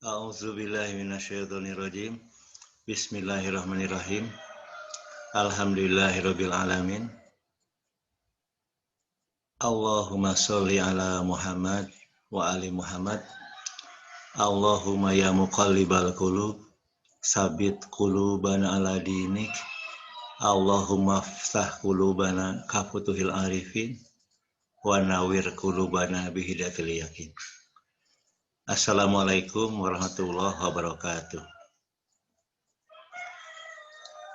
A'udzubillahi minasyaitonirrajim. Bismillahirrahmanirrahim. Alhamdulillahirabbil alamin. Allahumma sholli ala Muhammad wa ali Muhammad. Allahumma ya muqallibal qulub, sabit qulubana ala dinik. Allahumma ftah qulubana kafutuhil arifin wa nawwir qulubana bihidayatil yakin. Assalamualaikum warahmatullahi wabarakatuh.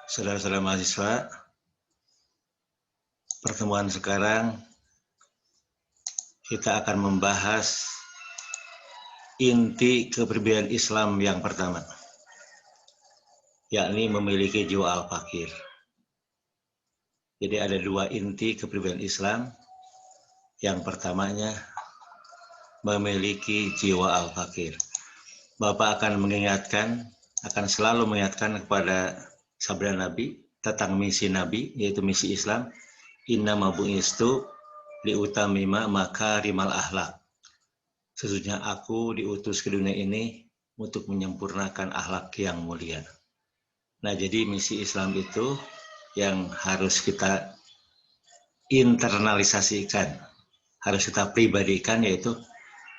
Saudara-saudara mahasiswa, pertemuan sekarang kita akan membahas inti kepribadian Islam yang pertama, yakni memiliki jiwa al-fakir. Jadi ada dua inti kepribadian Islam. Yang pertamanya memiliki jiwa al-fakir. Bapak akan selalu mengingatkan kepada sabda Nabi tentang misi Nabi, yaitu misi Islam. Innama bu'istu liutamima makarimal akhlak. Sesungguhnya aku diutus ke dunia ini untuk menyempurnakan akhlak yang mulia. Nah, jadi misi Islam itu yang harus kita internalisasikan, harus kita pribadikan, yaitu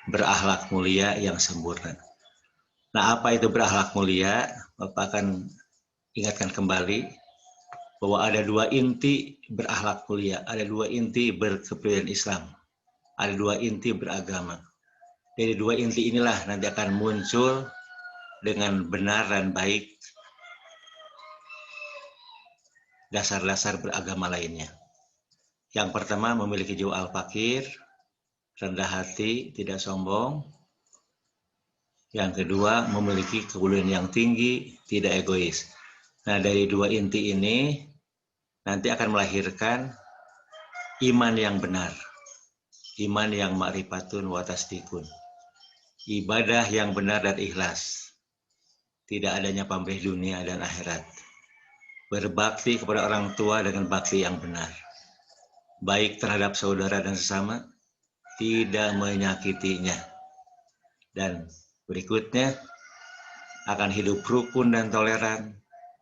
berakhlak mulia yang sempurna. Nah, apa itu berakhlak mulia? Bapak akan ingatkan kembali bahwa ada dua inti berakhlak mulia, ada dua inti berkepribadian Islam, ada dua inti beragama. Dari dua inti inilah nanti akan muncul dengan benar dan baik dasar-dasar beragama lainnya. Yang pertama, memiliki jiwa al-fakir, rendah hati, tidak sombong. Yang kedua, memiliki kemuliaan yang tinggi, tidak egois. Nah, dari dua inti ini nanti akan melahirkan iman yang benar, iman yang ma'rifatun wa tasdikun, ibadah yang benar dan ikhlas, tidak adanya pamrih dunia dan akhirat, berbakti kepada orang tua dengan bakti yang benar, baik terhadap saudara dan sesama, tidak menyakitinya, dan berikutnya akan hidup rukun dan toleran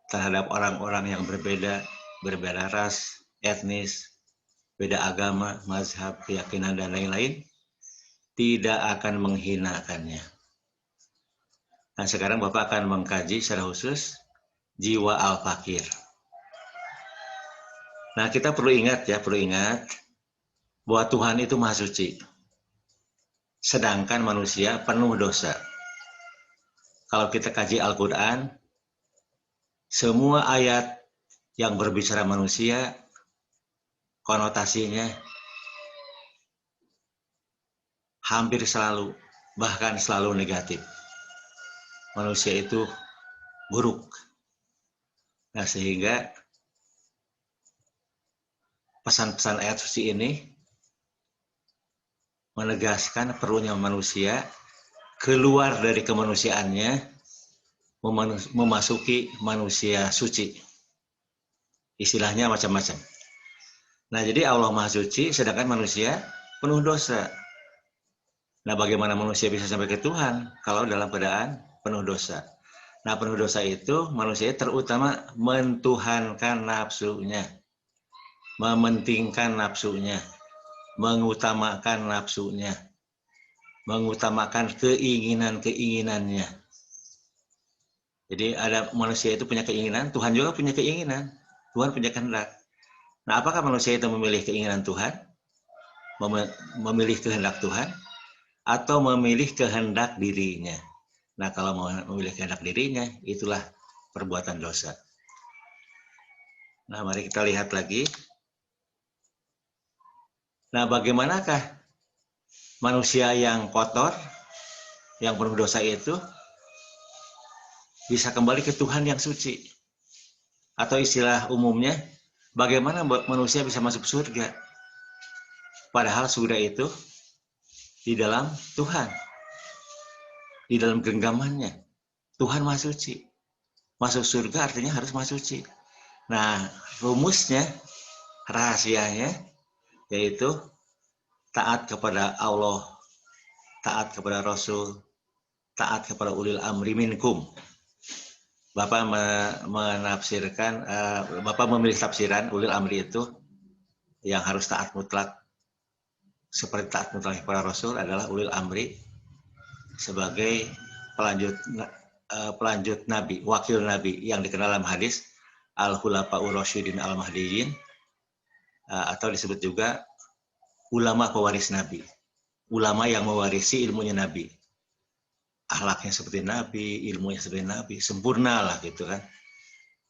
terhadap orang-orang yang berbeda ras, etnis, beda agama, mazhab, keyakinan, dan lain-lain, tidak akan menghinakannya. Nah, sekarang Bapak akan mengkaji secara khusus jiwa al-fakir. Nah, kita perlu ingat bahwa Tuhan itu Maha Suci, sedangkan manusia penuh dosa. Kalau kita kaji Al-Quran, semua ayat yang berbicara manusia, konotasinya hampir selalu, bahkan selalu negatif. Manusia itu buruk. Nah, sehingga pesan-pesan ayat suci ini menegaskan perlunya manusia keluar dari kemanusiaannya, memasuki manusia suci. Istilahnya macam-macam. Nah, jadi Allah Maha Suci, sedangkan manusia penuh dosa. Nah, bagaimana manusia bisa sampai ke Tuhan kalau dalam keadaan penuh dosa? Nah, penuh dosa itu manusia terutama mentuhankan nafsunya, mementingkan nafsunya, mengutamakan nafsunya, mengutamakan keinginan-keinginannya. Jadi ada manusia itu punya keinginan, Tuhan juga punya keinginan, Tuhan punya kehendak. Nah, apakah manusia itu memilih keinginan Tuhan, memilih kehendak Tuhan, atau memilih kehendak dirinya? Nah, kalau mau memilih kehendak dirinya, itulah perbuatan dosa. Nah, mari kita lihat lagi. Nah, bagaimanakah manusia yang kotor, yang penuh dosa itu bisa kembali ke Tuhan yang suci? Atau istilah umumnya, bagaimana manusia bisa masuk surga? Padahal surga itu di dalam Tuhan, di dalam genggamannya. Tuhan Maha Suci. Masuk surga artinya harus Maha Suci. Nah, rumusnya, rahasianya, yaitu taat kepada Allah, taat kepada Rasul, taat kepada ulil amri minkum. Bapak menafsirkan, Bapak memilih tafsiran ulil amri itu yang harus taat mutlak, seperti taat mutlak kepada Rasul adalah ulil amri sebagai pelanjut Nabi, wakil Nabi yang dikenal dalam hadis al-khulafa'ur rasyidin al-mahdiyyin, atau disebut juga ulama pewaris Nabi, ulama yang mewarisi ilmunya Nabi, akhlaknya seperti Nabi, ilmunya seperti Nabi, sempurna lah gitu kan.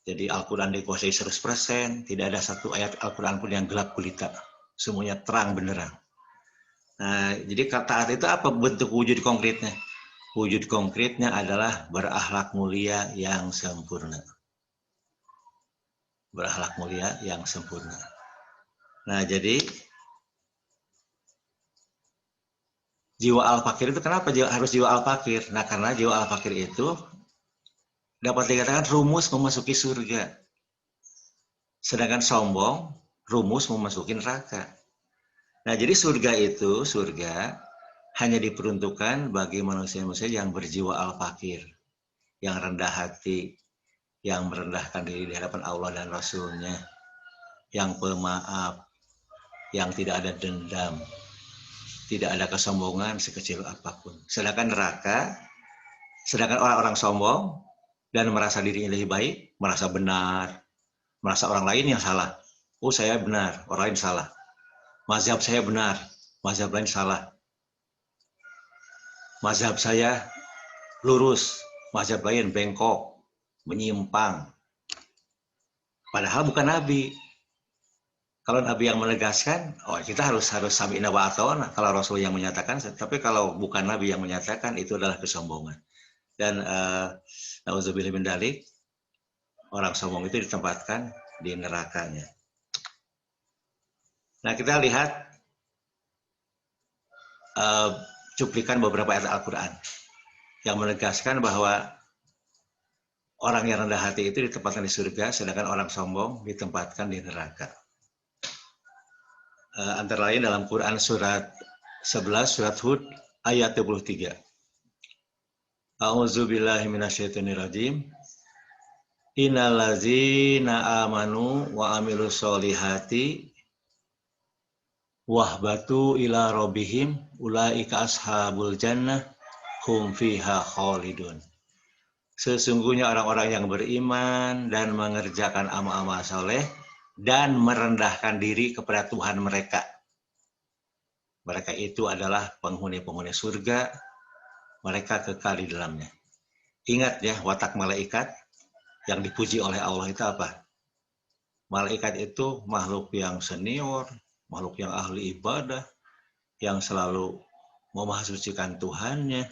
Jadi Al-Quran dikuasai 100%, tidak ada satu ayat Al-Quran pun yang gelap gulita, semuanya terang benderang. Nah, jadi taat itu apa bentuk wujud konkretnya? Wujud konkretnya adalah berakhlak mulia yang sempurna. Berakhlak mulia yang sempurna. Nah, jadi jiwa al-fakir itu kenapa harus jiwa al-fakir? Nah, karena jiwa al-fakir itu dapat dikatakan rumus memasuki surga. Sedangkan sombong, rumus memasuki neraka. Nah, jadi surga hanya diperuntukkan bagi manusia-manusia yang berjiwa al-fakir, yang rendah hati, yang merendahkan diri di hadapan Allah dan Rasul-Nya, yang pemaaf, yang tidak ada dendam, tidak ada kesombongan sekecil apapun. Sedangkan orang-orang sombong dan merasa dirinya lebih baik, merasa benar, merasa orang lain yang salah. Oh, saya benar, orang lain salah. Mazhab saya benar, mazhab lain salah. Mazhab saya lurus, mazhab lain bengkok, menyimpang. Padahal bukan Nabi. Kalau Nabi yang menegaskan, kita harus sami'na wa ata'na kalau Rasul yang menyatakan. Tapi kalau bukan Nabi yang menyatakan, itu adalah kesombongan. Dan na'udzubillah min dzalik, orang sombong itu ditempatkan di nerakanya. Nah, kita lihat cuplikan beberapa ayat Al-Quran yang menegaskan bahwa orang yang rendah hati itu ditempatkan di surga, sedangkan orang sombong ditempatkan di neraka. Antara lain dalam Quran surat 11, surat Hud, ayat 23. A'udzubillahi minasyaitonirrajim. Innal ladzina amanu wa amilus solihati wahbatu ila rabbihim ulaika ashabul jannah hum fiha khalidun. Sesungguhnya orang-orang yang beriman dan mengerjakan amal-amal soleh dan merendahkan diri kepada Tuhan mereka. Mereka itu adalah penghuni-penghuni surga, mereka kekal di dalamnya. Ingat ya, watak malaikat yang dipuji oleh Allah itu apa? Malaikat itu makhluk yang senior, makhluk yang ahli ibadah, yang selalu memahasucikan Tuhannya.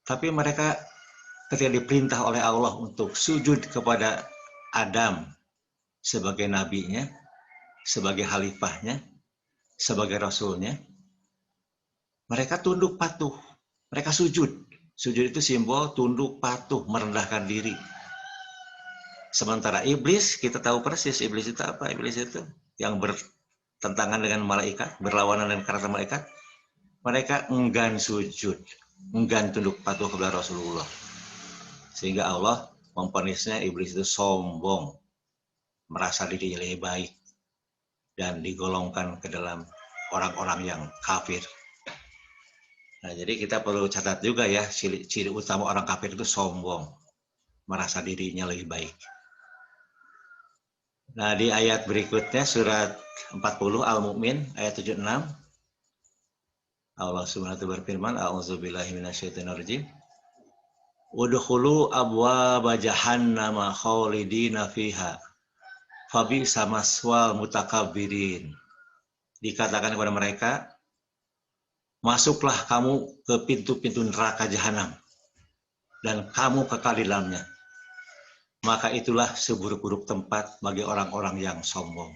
Tapi mereka ketika diperintah oleh Allah untuk sujud kepada Adam sebagai nabinya, sebagai khalifahnya, sebagai rasulnya, mereka tunduk patuh, mereka sujud. Sujud itu simbol tunduk patuh, merendahkan diri. Sementara iblis, kita tahu persis iblis itu apa? Iblis itu yang bertentangan dengan malaikat, berlawanan dengan karakter malaikat. Mereka enggan sujud, enggan tunduk patuh kepada Rasulullah. Sehingga Allah memvonisnya iblis itu sombong, merasa dirinya lebih baik, dan digolongkan ke dalam orang-orang yang kafir. Nah, jadi kita perlu catat juga ya, ciri utama orang kafir itu sombong, merasa dirinya lebih baik. Nah, di ayat berikutnya surat 40 Al-Mu'min ayat 76, Allah Subhanahu wa ta'ala berfirman, a'udzubillahi minasyaitonirrajim. Udkhulu abwaaba jahannama khalidina fiha fabi'sa maswal mutakabbirin. Dikatakan kepada mereka, masuklah kamu ke pintu-pintu neraka jahanam dan kamu kekal di dalamnya. Maka itulah seburuk-buruk tempat bagi orang-orang yang sombong.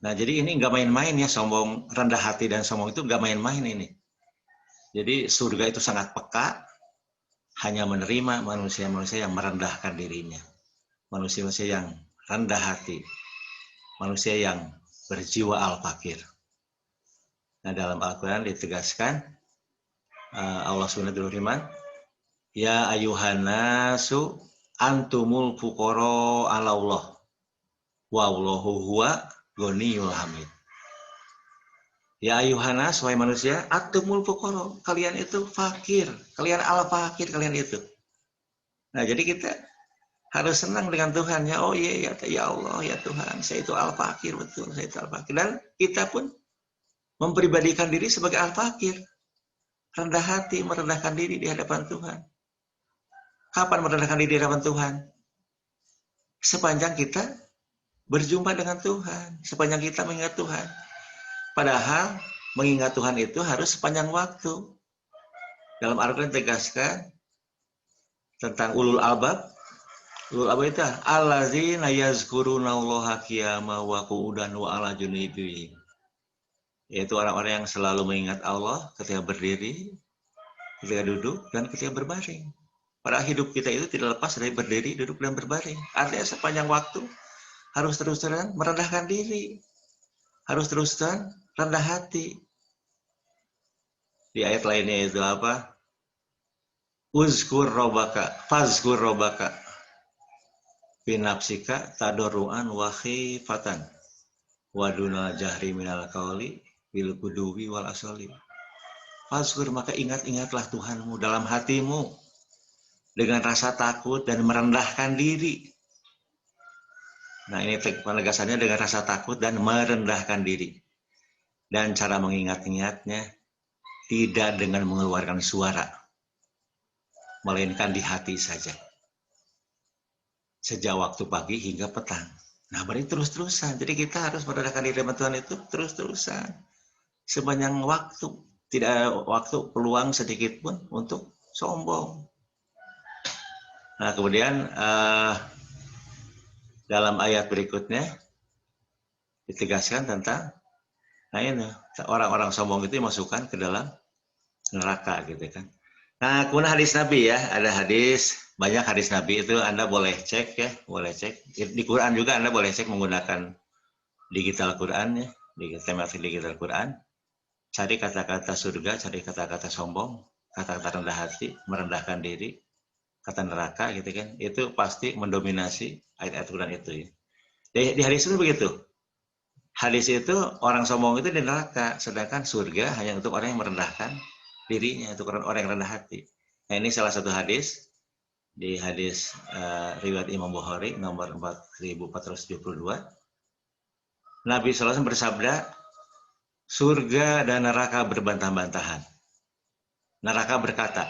Nah, jadi ini nggak main-main ya, sombong, rendah hati dan sombong itu nggak main-main ini. Jadi surga itu sangat peka, hanya menerima manusia-manusia yang merendahkan dirinya. Manusia-manusia yang rendah hati. Manusia yang berjiwa al-fakir. Nah, dalam Al-Quran ditegaskan Allah Subhanahu firman, ya ayuhanasu antumul fuqara ala Allah wallahu huwa ghaniyul hamid. Ya ayuhanas, wahai manusia, antumul fuqara, kalian itu fakir, kalian al-fakir, kalian itu. Nah, jadi kita harus senang dengan Tuhan ya. Oh iya ya Allah ya Tuhan, saya itu al-fakir, betul, saya itu al-fakir. Dan kita pun mempribadikan diri sebagai al-fakir. Rendah hati, merendahkan diri di hadapan Tuhan. Kapan merendahkan diri di hadapan Tuhan? Sepanjang kita berjumpa dengan Tuhan, sepanjang kita mengingat Tuhan. Padahal mengingat Tuhan itu harus sepanjang waktu. Dalam Al-Quran tegaskan tentang ulul albab. Ulul albab itu allazina yazkurunallaha qiyaman wa qu'udan wa ala junubihim. Yaitu orang-orang yang selalu mengingat Allah ketika berdiri, ketika duduk, dan ketika berbaring. Padahal hidup kita itu tidak lepas dari berdiri, duduk, dan berbaring. Artinya sepanjang waktu harus terus-terusan merendahkan diri. Harus terus-terusan rendah hati. Di ayat lainnya itu apa? Uzkur robaka, fazkur robaka, binapsika tadoruan wa khifatan, waduna jahri minal qauli bil guduwi wal asali. Fazkur, maka ingat-ingatlah Tuhanmu dalam hatimu dengan rasa takut dan merendahkan diri. Nah, ini penegasannya dengan rasa takut dan merendahkan diri. Dan cara mengingat-ingatnya tidak dengan mengeluarkan suara, melainkan di hati saja. Sejak waktu pagi hingga petang. Nah, berarti terus-terusan. Jadi kita harus merendahkan diri sama Tuhan itu terus-terusan. Sepanjang waktu. Tidak ada waktu peluang sedikit pun untuk sombong. Nah, kemudian dalam ayat berikutnya ditegaskan tentang orang-orang sombong itu dimasukkan ke dalam neraka gitu kan. Nah, kemudian hadis Nabi ya, ada hadis, banyak hadis Nabi itu Anda boleh cek ya, boleh cek. Di Quran juga Anda boleh cek menggunakan digital Quran ya, tematik digital Quran. Cari kata-kata surga, cari kata-kata sombong, kata-kata rendah hati, merendahkan diri, kata neraka gitu kan. Itu pasti mendominasi ayat-ayat Quran itu ya. Di hadis itu begitu. Hadis itu orang sombong itu di neraka, sedangkan surga hanya untuk orang yang merendahkan dirinya, untuk orang yang rendah hati. Nah, ini salah satu hadis di hadis riwayat Imam Bukhari nomor 4472. Nabi SAW bersabda, surga dan neraka berbantah-bantahan. Neraka berkata,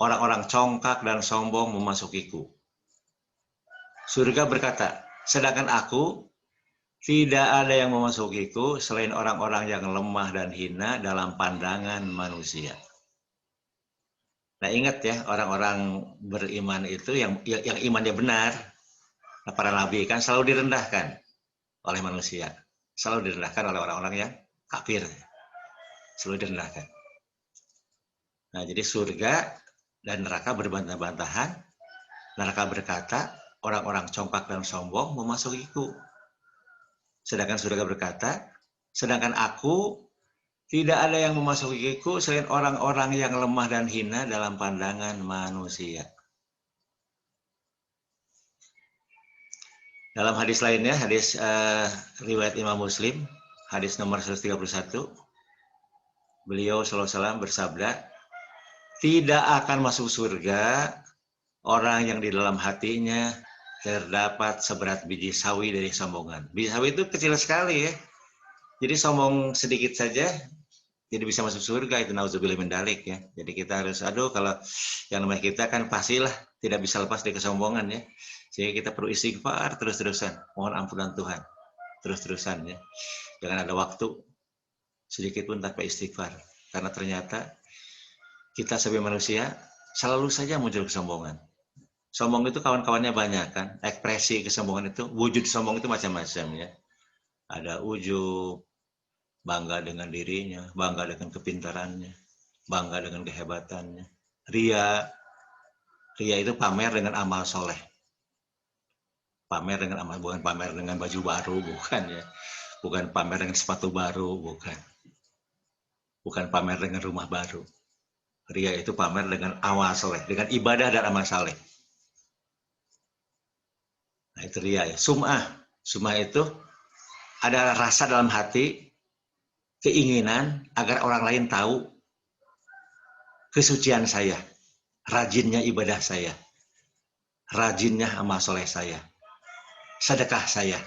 orang-orang congkak dan sombong memasukiku. Surga berkata, sedangkan aku tidak ada yang memasukiku selain orang-orang yang lemah dan hina dalam pandangan manusia. Nah, ingat ya, orang-orang beriman itu yang imannya benar, para nabi kan selalu direndahkan oleh manusia, selalu direndahkan oleh orang-orang yang kafir, selalu direndahkan. Nah, jadi surga dan neraka berbantah-bantahan. Neraka berkata, orang-orang congkak dan sombong memasukiku. Sedangkan surga berkata, sedangkan aku tidak ada yang memasukiku selain orang-orang yang lemah dan hina dalam pandangan manusia. Dalam hadis lainnya, hadis riwayat Imam Muslim, hadis nomor 131, beliau sallallahu alaihi wasallam bersabda, tidak akan masuk surga orang yang di dalam hatinya terdapat seberat biji sawi dari sombongan. Biji sawi itu kecil sekali ya. Jadi sombong sedikit saja jadi bisa masuk surga, itu nauzubillah min dzalik ya. Jadi kita harus kalau yang namanya kita kan pastilah tidak bisa lepas dari kesombongan ya. Jadi kita perlu istighfar terus-terusan, mohon ampunan Tuhan terus-terusan ya. Jangan ada waktu sedikit pun tanpa istighfar, karena ternyata kita sebagai manusia selalu saja muncul kesombongan. Sombong itu kawan-kawannya banyak kan, ekspresi kesombongan itu, wujud sombong itu macam-macam ya. Ada ujub, bangga dengan dirinya, bangga dengan kepintarannya, bangga dengan kehebatannya. Ria itu pamer dengan amal soleh. Pamer dengan amal, bukan pamer dengan baju baru, bukan ya. Bukan pamer dengan sepatu baru, bukan. Bukan pamer dengan rumah baru. Ria itu pamer dengan amal soleh, dengan ibadah dan amal soleh. Nah itu ria ya. Sum'ah. Sum'ah itu ada rasa dalam hati, keinginan agar orang lain tahu kesucian saya, rajinnya ibadah saya, rajinnya amal soleh saya, sedekah saya,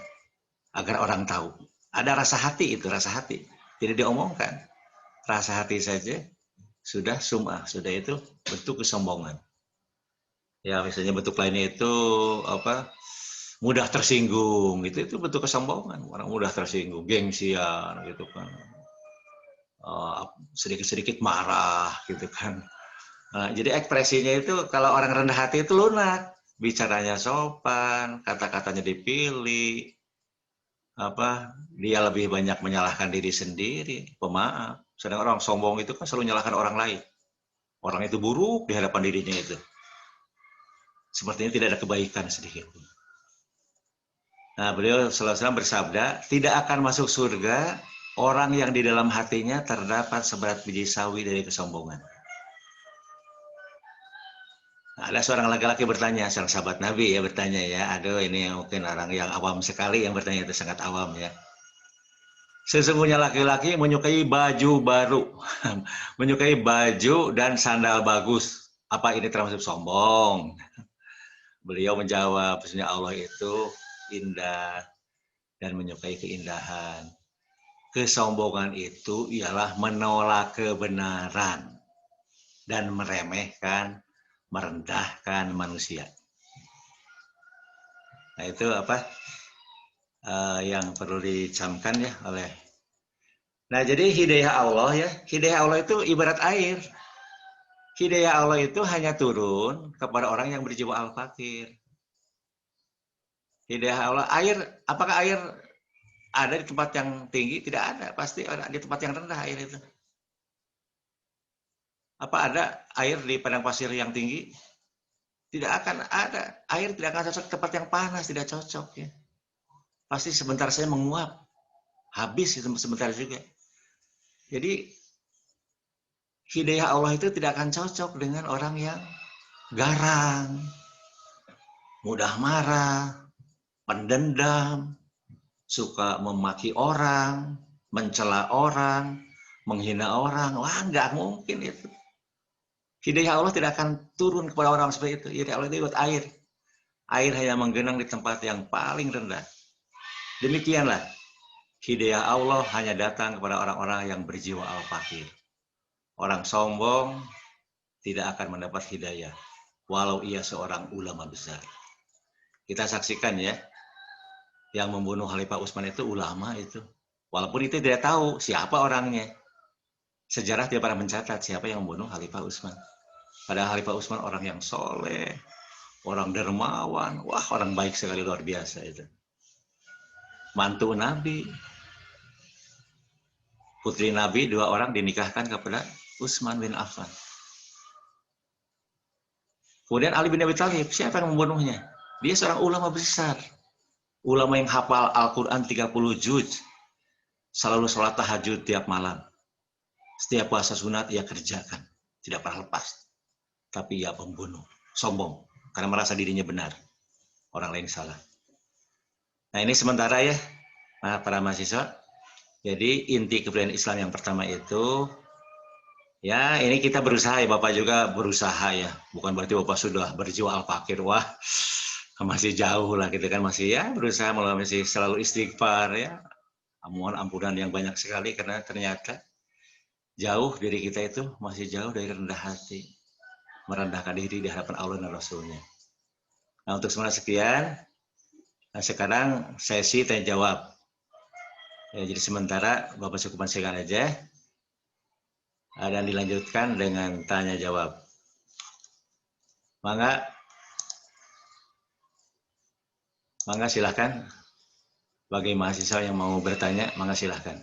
agar orang tahu. Ada rasa hati itu, rasa hati. Tidak diomongkan. Rasa hati saja sudah sum'ah, sudah itu bentuk kesombongan. Ya misalnya bentuk lainnya itu apa? Mudah tersinggung, itu bentuk kesombongan. Orang mudah tersinggung, gengsian gitu kan. Sedikit-sedikit marah gitu kan. Nah, jadi ekspresinya itu kalau orang rendah hati itu lunak, bicaranya sopan, kata-katanya dipilih, apa dia lebih banyak menyalahkan diri sendiri, pemaaf. Sedangkan orang sombong itu kan selalu menyalahkan orang lain. Orang itu buruk di hadapan dirinya itu. Sepertinya tidak ada kebaikan sedikit. Nah, beliau SAW bersabda, tidak akan masuk surga orang yang di dalam hatinya terdapat seberat biji sawi dari kesombongan. Nah, ada seorang laki-laki bertanya, seorang sahabat Nabi ya bertanya ya, aduh ini mungkin orang yang awam sekali yang bertanya itu sangat awam ya. Sesungguhnya laki-laki menyukai baju baru, menyukai baju dan sandal bagus. Apa ini termasuk sombong? Beliau menjawab, sesungguhnya Allah itu indah dan menyukai keindahan. Kesombongan itu ialah menolak kebenaran dan meremehkan, merendahkan manusia. Nah itu apa yang perlu dicamkan ya oleh. Nah jadi hidayah Allah ya, hidayah Allah itu ibarat air. Hidayah Allah itu hanya turun kepada orang yang berjiwa al-fakir. Hidayah Allah, air, apakah air ada di tempat yang tinggi? Tidak ada, pasti ada di tempat yang rendah air itu. Apa ada air di padang pasir yang tinggi? Tidak akan ada. Air tidak akan cocok tempat yang panas, tidak cocok ya. Pasti sebentar saya menguap, habis itu sebentar juga. Jadi hidayah Allah itu tidak akan cocok dengan orang yang garang, mudah marah, pendendam, suka memaki orang, mencela orang, menghina orang. Wah, nggak mungkin itu. Hidayah Allah tidak akan turun kepada orang seperti itu. Hidayah Allah itu buat air. Air hanya menggenang di tempat yang paling rendah. Demikianlah, hidayah Allah hanya datang kepada orang-orang yang berjiwa al-fakir. Orang sombong tidak akan mendapat hidayah, walau ia seorang ulama besar. Kita saksikan ya, yang membunuh Khalifah Utsman itu ulama itu. Walaupun itu tidak tahu siapa orangnya. Sejarah tidak pernah mencatat siapa yang membunuh Khalifah Utsman. Padahal Khalifah Utsman orang yang soleh, orang dermawan, wah orang baik sekali, luar biasa itu. Mantu Nabi, putri Nabi, 2 orang dinikahkan kepada Utsman bin Affan. Kemudian Ali bin Abi Thalib, siapa yang membunuhnya? Dia seorang ulama besar. Ulama yang hafal Al-Quran 30 juz. Selalu sholat tahajud tiap malam. Setiap puasa sunat ia kerjakan. Tidak pernah lepas. Tapi ia pembunuh. Sombong. Karena merasa dirinya benar. Orang lain salah. Nah ini sementara ya, para mahasiswa. Jadi inti kebudayaan Islam yang pertama itu, ya ini kita berusaha ya, Bapak juga berusaha ya. Bukan berarti Bapak sudah berjiwa al-fakir, wah masih jauh lah gitu kan, masih ya berusaha, masih selalu istighfar ya. Mohon ampunan yang banyak sekali karena ternyata jauh dari kita itu masih jauh dari rendah hati. Merendahkan diri di hadapan Allah dan Rasulnya. Nah untuk semuanya sekian. Nah sekarang sesi tanya jawab. Ya, jadi sementara Bapak cukupkan sekian aja. Dan dilanjutkan dengan tanya jawab. Mangga silahkan. Bagi mahasiswa yang mau bertanya, mangga silahkan.